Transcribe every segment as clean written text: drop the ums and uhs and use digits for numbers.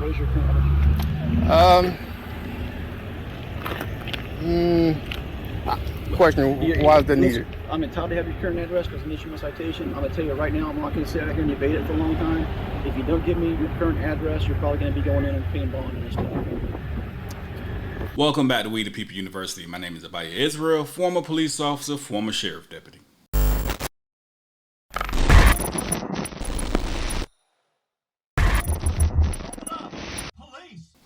What is your current Question, why is that needed? I'm entitled to have your current address because I'm issuing a citation. I'm going to tell you right now, I'm not going to sit out here and debate it for a long time. If you don't give me your current address, you're probably going to be going in and paying bond on this stuff. Welcome back to We the People University. My name is Abaya Israel, former police officer, former sheriff deputy.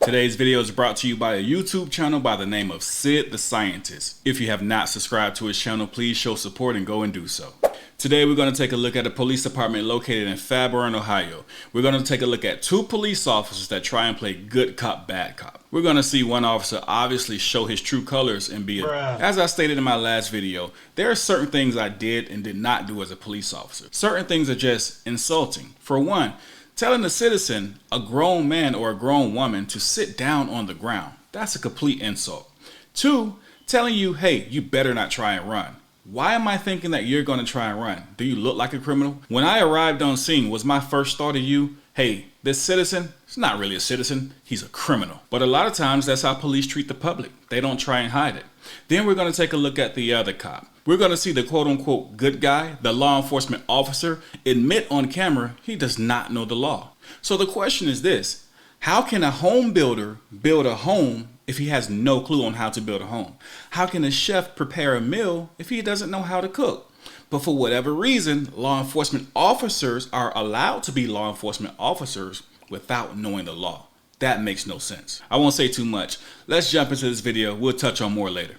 Today's video is brought to you by a YouTube channel by the name of Sid the Scientist. If you have not subscribed to his channel, please show support and go and do so. Today we're going to take a look at a police department located in Fairburn, Ohio. We're going to take a look at two police officers that try and play good cop, bad cop. We're going to see one officer obviously show his true colors and be as I stated in my last video, there are certain things I did and did not do as a police officer. Certain things are just insulting. For one, telling a citizen, a grown man or a grown woman, to sit down on the ground. That's a complete insult. Two, telling you, hey, you better not try and run. Why am I thinking that you're going to try and run? Do you look like a criminal? When I arrived on scene, was my first thought of you, hey, this citizen, he's not really a citizen, he's a criminal. But a lot of times that's how police treat the public. They don't try and hide it. Then we're going to take a look at the other cop. We're going to see the quote-unquote good guy, the law enforcement officer, admit on camera he does not know the law. So the question is this: how can a home builder build a home if he has no clue on how to build a home? How can a chef prepare a meal if he doesn't know how to cook? But for whatever reason, law enforcement officers are allowed to be law enforcement officers without knowing the law. That makes no sense. I won't say too much. Let's jump into this video. We'll touch on more later.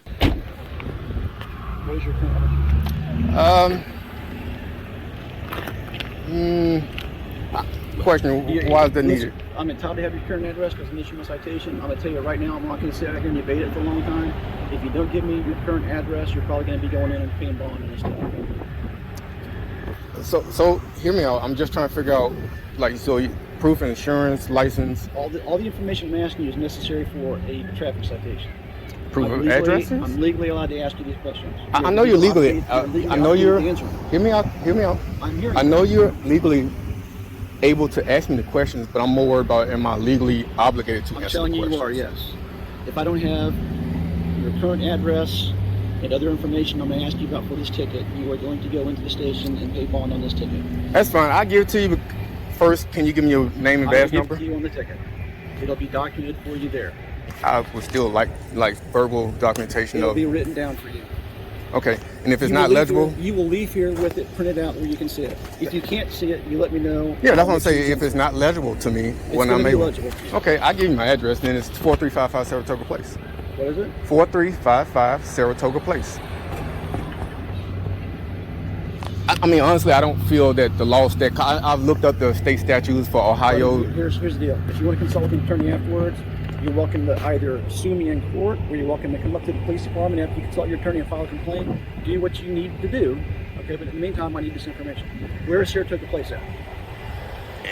What is your current Question, why is that needed? I'm entitled to have your current address because I'm issuing a citation. I'm going to tell you right now, I'm not going to sit out here and debate it for a long time. If you don't give me your current address, you're probably going to be going in and paying bond on this stuff. So hear me out. I'm just trying to figure out, proof of insurance, license. All the information I'm asking you is necessary for a traffic citation. Proof of addresses? I'm legally allowed to ask you these questions. I know you're legally. I know you're. Hear me out. I'm hearing. I know you're legally able to ask me the questions, but I'm more worried about, am I legally obligated to answer the questions? I'm telling you, you are, yes. If I don't have your current address and other information I'm going to ask you about for this ticket, you are going to go into the station and pay bond on this ticket. That's fine. I'll give it to you, but first, can you give me your name and badge number? I'll give it to you on the ticket. It'll be documented for you there. I would still like verbal documentation. It'll be written down for you. Okay, and if it's not legible? You will leave here with it printed out where you can see it. If you can't see it, you let me know. Yeah, that's what I'm saying. If it's not legible to me when I'm able. Okay, I'll give you my address, then it's 4355 Saratoga Place. What is it? 4355 Saratoga Place. I mean, honestly, I don't feel that the law I've looked up the state statutes for Ohio. Here's the deal. If you want to consult with an attorney afterwards, you're welcome to either sue me in court, or you're welcome to come up to the police department after you consult your attorney and file a complaint. Do what you need to do. Okay, but in the meantime, I need this information. Where is Saratoga Place at?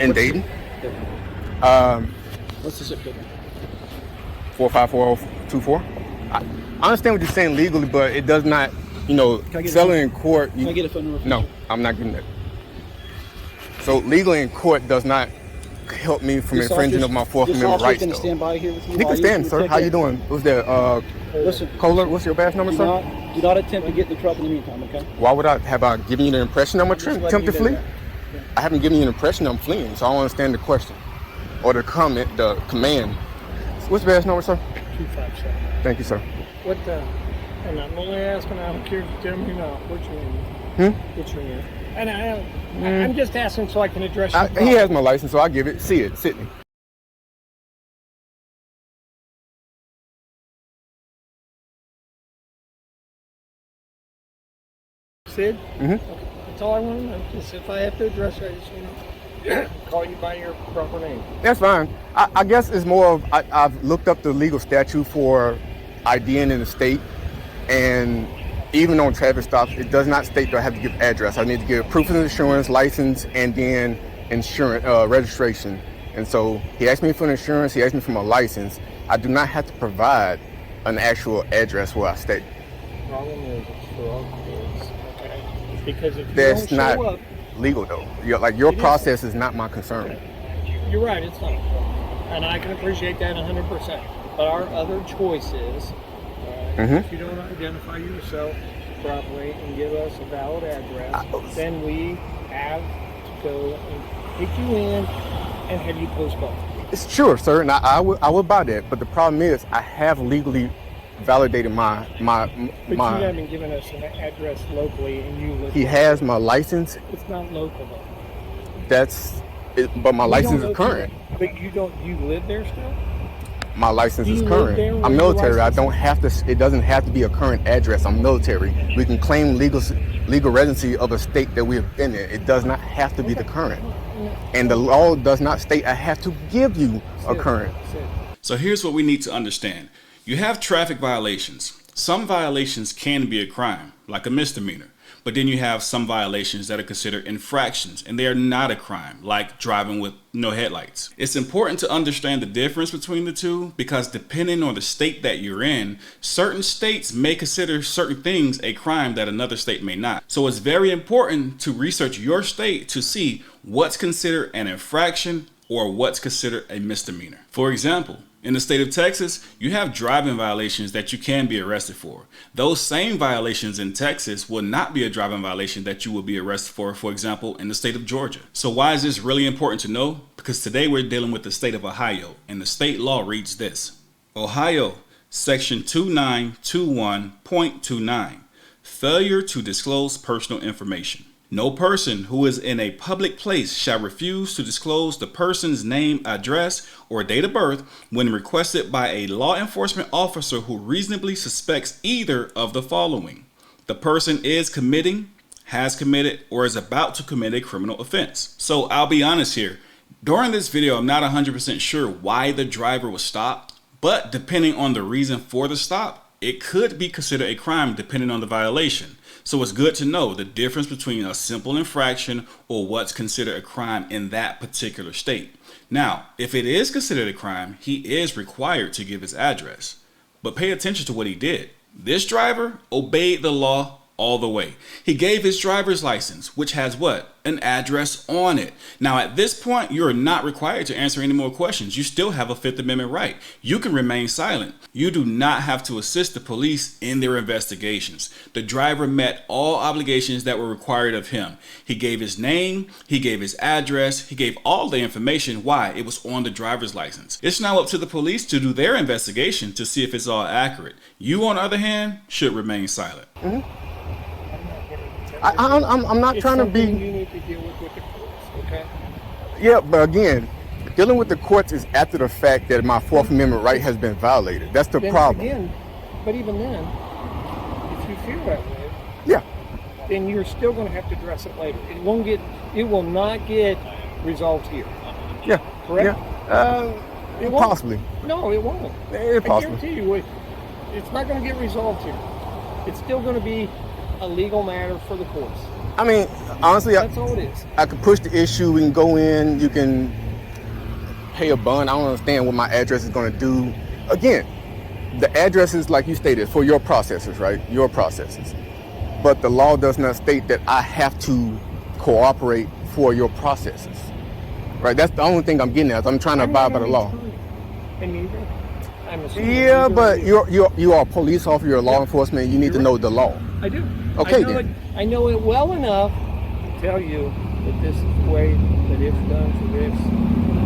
In Dayton. What's the zip code? 454024. I understand what you're saying legally, but it does not, selling in court. Can I get a phone number? No, I'm not getting that. So legally in court does not help me from infringing of my Fourth Amendment rights. This stand by here with you. You can stand, sir. How you doing? Who's that? Listen, Kohler, what's your badge number, sir? Do not attempt to get in the truck in the meantime, okay? Why would I have given you the impression I'm attempt to flee? I haven't given you an impression I'm fleeing, so I don't understand the question or the comment, the command. What's your badge number, sir? 257. Thank you, sir. And I'm only asking, I don't care if you tell me now. What's your name? What's your name? And I'm just asking so I can address you. He has my license, so I'll give it. See it, Sydney. Sid? Okay. That's all I want to know. Just if I have to address it, I just want to call you by your proper name. That's fine. I guess it's more of, I've looked up the legal statute for IDing in the state, and even on traffic stops, it does not state that I have to give address. I need to give proof of insurance, license, and then insurance registration. And so he asked me for an insurance, he asked me for my license. I do not have to provide an actual address where I stay. The problem is it's for all kids, okay? Because if you That's don't not show up, legal though. Your process is not my concern. you're right, it's not a problem. And I can appreciate that 100%. But our other choice is, if you don't identify yourself properly and give us a valid address, then we have to go and pick you in and have you postponed. It's sure, sir, and I would buy that. But the problem is, I have legally validated my. But you haven't given us an address locally, and you live. He has my license. It's not local though. But my license is current. But you don't. You live there still? My license is live current. there with I'm your military. I license? don't have to. It doesn't have to be a current address. I'm military. We can claim legal residency of a state that we have been in. It does not have to be the current. And the law does not state I have to give you a current. So here's what we need to understand. You have traffic violations. Some violations can be a crime, like a misdemeanor. But then you have some violations that are considered infractions, and they are not a crime, like driving with no headlights. It's important to understand the difference between the two because depending on the state that you're in, certain states may consider certain things a crime that another state may not. So it's very important to research your state to see what's considered an infraction or what's considered a misdemeanor. For example, in the state of Texas, you have driving violations that you can be arrested for. Those same violations in Texas will not be a driving violation that you will be arrested for example, in the state of Georgia. So why is this really important to know? Because today we're dealing with the state of Ohio, and the state law reads this. Ohio, section 2921.29, failure to disclose personal information. No person who is in a public place shall refuse to disclose the person's name, address, or date of birth when requested by a law enforcement officer who reasonably suspects either of the following. The person is committing, has committed, or is about to commit a criminal offense. So I'll be honest here. During this video, I'm not 100% sure why the driver was stopped, but depending on the reason for the stop, it could be considered a crime depending on the violation. So it's good to know the difference between a simple infraction or what's considered a crime in that particular state. Now, if it is considered a crime, he is required to give his address. But pay attention to what he did. This driver obeyed the law all the way. He gave his driver's license, which has what? An address on it. Now, at this point, you're not required to answer any more questions. You still have a Fifth Amendment right. You can remain silent. You do not have to assist the police in their investigations. The driver met all obligations that were required of him. He gave his name, he gave his address, he gave all the information. Why? It was on the driver's license. It's now up to the police to do their investigation to see if it's all accurate. You, on the other hand, should remain silent. I'm not trying to be. You need to deal with the courts, okay? Yeah, but again, dealing with the courts is after the fact that my Fourth Amendment right has been violated. That's the problem. Again, but even then, if you feel that way, Yeah. then you're still going to have to address it later. It will not get resolved here. Yeah. Correct? Yeah. It won't. Possibly. No, it won't. It's I possible. guarantee you, it's not going to get resolved here. It's still going to be a legal matter for the courts. I mean, honestly, That's all it is. I could push the issue. We can go in. You can pay a bond. I don't understand what my address is going to do. Again, the address is, like you stated, for your processes, right? Your processes. But the law does not state that I have to cooperate for your processes, right? That's the only thing I'm getting at. I'm trying to abide by the law. And neither. I'm assuming Yeah, neither but of you. you are a police officer. You're a law enforcement. You need to know the law. I do. Okay, I know then. I know it well enough to tell you that this is the way that it's done for this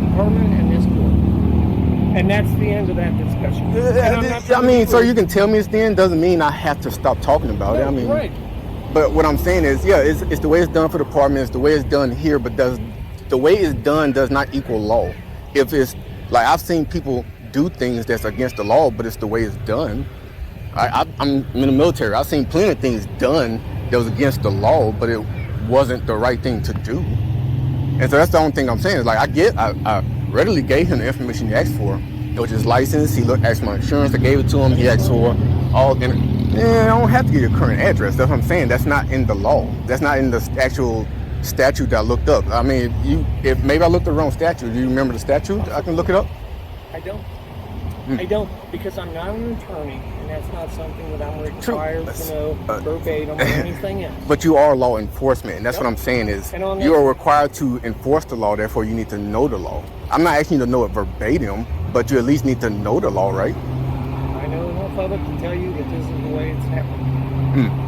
department and this court. And that's the end of that discussion. And I'm not I trying to mean, be so rude. you can tell me it's then doesn't mean I have to stop talking about it. I mean, right. but what I'm saying is, yeah, it's the way it's done for the department. It's the way it's done here, but the way it's done does not equal law. If it's like I've seen people do things that's against the law, but it's the way it's done. I'm in the military. I've seen plenty of things done that was against the law, but it wasn't the right thing to do. And so that's the only thing I'm saying is like I readily gave him the information he asked for. It was his license. He asked my insurance. I gave it to him. He asked for all. I don't have to give you a current address. That's what I'm saying. That's not in the law. That's not in the actual statute that I looked up. I mean, if maybe I looked at the wrong statute. Do you remember the statute? I can look it up. I don't. I don't, because I'm not an attorney, and that's not something that I'm required to know verbatim or anything else. But you are law enforcement, and that's Yep. what I'm saying is And on you that- are required to enforce the law. Therefore, you need to know the law. I'm not asking you to know it verbatim, but you at least need to know the law, right? I know enough of it to tell you that this is the way it's happening.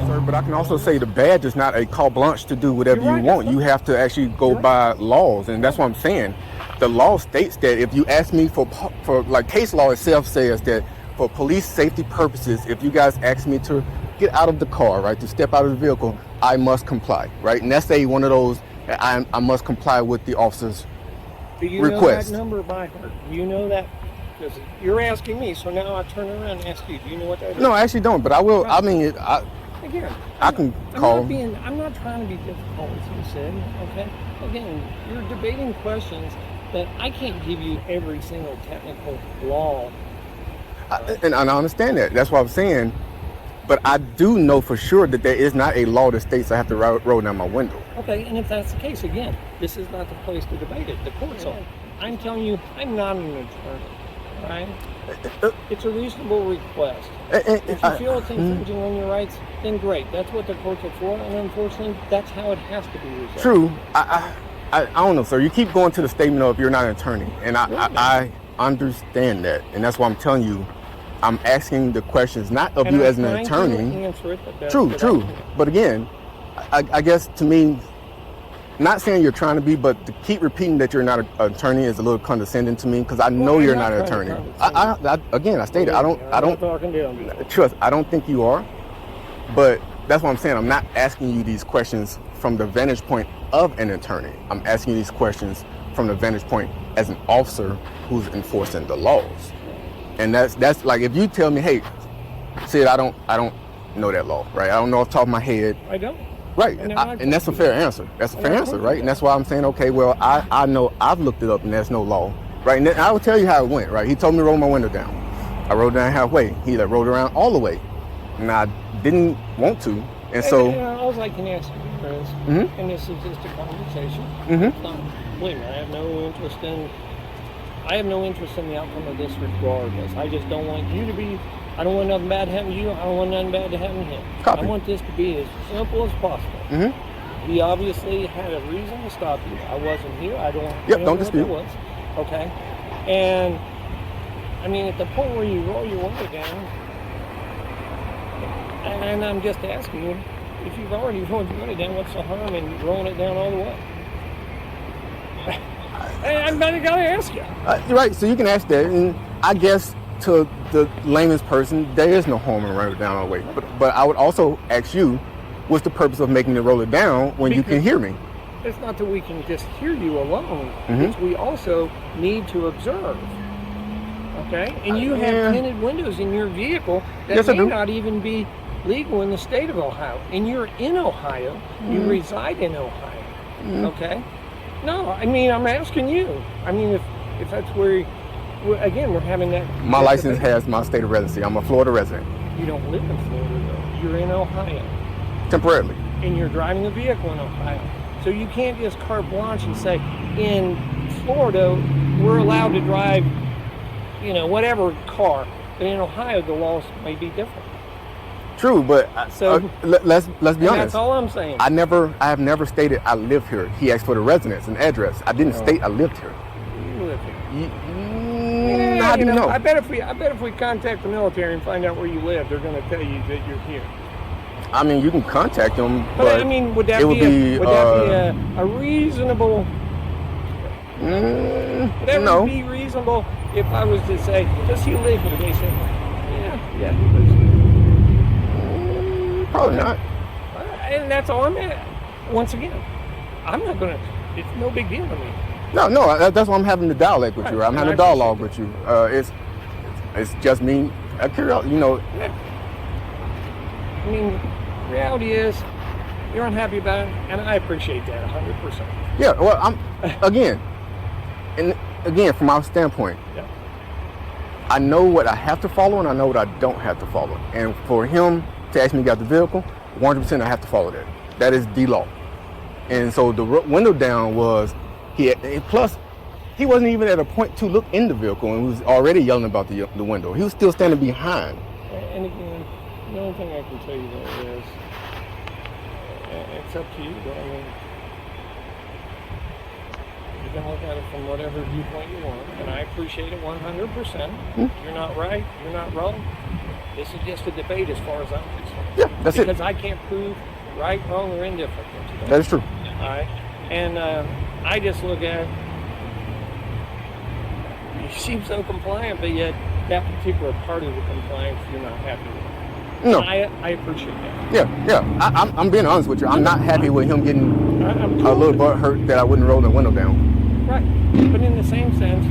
Sir, but I can also say the badge is not a carte blanche to do whatever You're you right. want. You have to actually go by laws, and that's what I'm saying. The law states that if you ask me for like case law itself says that for police safety purposes, if you guys ask me to get out of the car, right, to step out of the vehicle, I must comply, right? And that's one of those, I must comply with the officer's Do you request. know that number by heart? Do you know that? Because you're asking me, so now I turn around and ask you. Do you know what that is? No, I actually don't, but I will. I mean, Again, I can call. I'm not trying to be difficult, as you said. Okay. Again, you're debating questions that I can't give you every single technical law. And I understand that. That's what I'm saying. But I do know for sure that there is not a law that states I have to roll down my window. Okay, and if that's the case, again, this is not the place to debate it. The court's on. I'm telling you, I'm not an attorney. Right? It's a reasonable request. If you feel it's infringing on your rights, then great. That's what the courts are for, and unfortunately, that's how it has to be resolved. True. I don't know, sir. You keep going to the statement of you're not an attorney, and I understand that, and that's why I'm telling you, I'm asking the questions not of you as an attorney. Answer it the best True. that I can. But again, I guess to me, not saying you're trying to be, but to keep repeating that you're not an attorney is a little condescending to me because I know you're not an attorney. Again, I stated I don't trust. I don't think you are, but that's what I'm saying. I'm not asking you these questions from the vantage point of an attorney. I'm asking you these questions from the vantage point as an officer who's enforcing the laws. And that's like if you tell me, hey, Sid, I don't know that law, right? I don't know off the top of my head. I don't. Right, and that's a fair answer. That's a fair answer, right? And that's why I'm saying, okay, well, I know I've looked it up and there's no law, right? And I will tell you how it went, right? He told me to roll my window down. I rolled it down halfway. He rolled it around all the way, and I didn't want to, and so. All I can ask you, friends, and this is just a conversation. Believe me, I have no interest in the outcome of this regardless. I just don't want you to be. I don't want nothing bad to happen to you. I don't want nothing bad to happen to him. Copy. I want this to be as simple as possible. He obviously had a reason to stop you. I wasn't here. I don't know dispute. what that was. Okay. And I mean, at the point where you roll your window down, and I'm just asking you, if you've already rolled your window down, what's the harm in rolling it down all the way? I'm going to ask you. Right, so you can ask that, and I guess to the layman's person, there is no harm in rolling it down all the way. But I would also ask you, what's the purpose of making it roll it down when you can hear me? It's not that we can just hear you alone. It's we also need to observe. Okay? And you have tinted windows in your vehicle that may not even be legal in the state of Ohio. And you're in Ohio. You reside in Ohio. Okay? No, I mean, I'm asking you. I mean, if that's where, again, we're having that. My license has my state of residency. I'm a Florida resident. You don't live in Florida, though. You're in Ohio. Temporarily. And you're driving a vehicle in Ohio. So you can't just carte blanche and say, in Florida, we're allowed to drive, whatever car. But in Ohio, the laws may be different. True, but let's be honest. That's all I'm saying. I have never stated I live here. He asked for the residence and address. I didn't state I lived here. You live here. How do you know? I bet if we contact the military and find out where you live, they're going to tell you that you're here. I mean, you can contact them, but I mean, would that be a reasonable? Would that be reasonable if I was to say, does he live here? They say, yeah, he lives here. Probably not. And that's all I'm at. Once again, I'm not going to. It's no big deal to me. No, that's why I'm having the dialogue with you. I'm having a dialogue with you. It's just me. Curiosity, I mean, reality is, you're unhappy about it, and I appreciate that 100%. Yeah. Well, I'm again from our standpoint. Yeah. I know what I have to follow, and I know what I don't have to follow. And for him to ask me to get out the vehicle, 100% I have to follow that. That is the law. And so the window down was. Plus, he wasn't even at a point to look in the vehicle and was already yelling about the window. He was still standing behind. And again, the only thing I can tell you though is, it's up to you. But I mean, You can look at it from whatever viewpoint you want, and I appreciate it 100%. You're not right, you're not wrong. This is just a debate as far as I'm concerned. Yeah, that's it. Because I can't prove right, wrong, or indifferent. That is true. All right? And I just look at it, you seem so compliant, but yet that particular part of the compliance you're not happy with. No. I appreciate that. Yeah. I'm being honest with you. I'm not happy with him getting I'm a little butt hurt that I wouldn't roll the window down. Right. But in the same sense,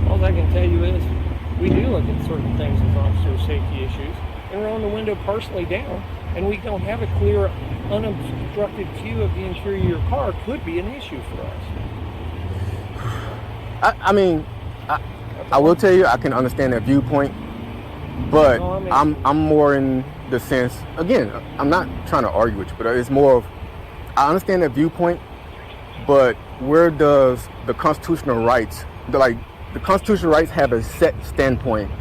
all I can tell you is we do look at certain things as officer safety issues and roll the window partially down, and we don't have a clear, unobstructed view of the interior of your car could be an issue for us. I will tell you, I can understand that viewpoint, but I'm more in the sense, again, I'm not trying to argue with you, but it's more of, I understand that viewpoint, but where does the constitutional rights, the constitutional rights have a set standpoint,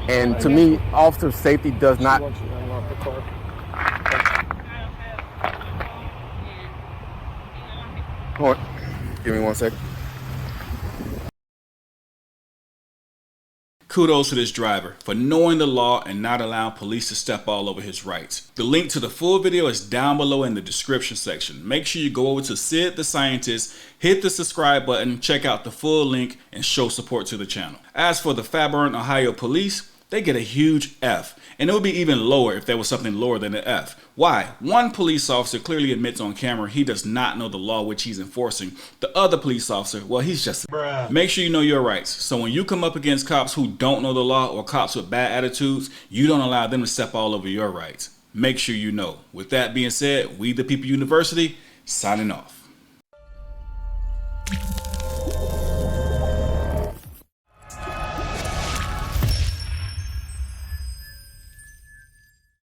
and to me, officer safety does not. Once you unlock the car. Hold on. Give me 1 second. Kudos to this driver for knowing the law and not allowing police to step all over his rights. The link to the full video is down below in the description section. Make sure you go over to Sid the Scientist, hit the subscribe button, check out the full link, and show support to the channel. As for the Fairburn, Ohio police, they get a huge F, and it would be even lower if there was something lower than an F. Why? One police officer clearly admits on camera he does not know the law which he's enforcing. The other police officer, well, he's just bruh. Make sure you know your rights. So when you come up against cops who don't know the law or cops with bad attitudes, you don't allow them to step all over your rights. Make sure you know. With that being said, We the People University, signing off.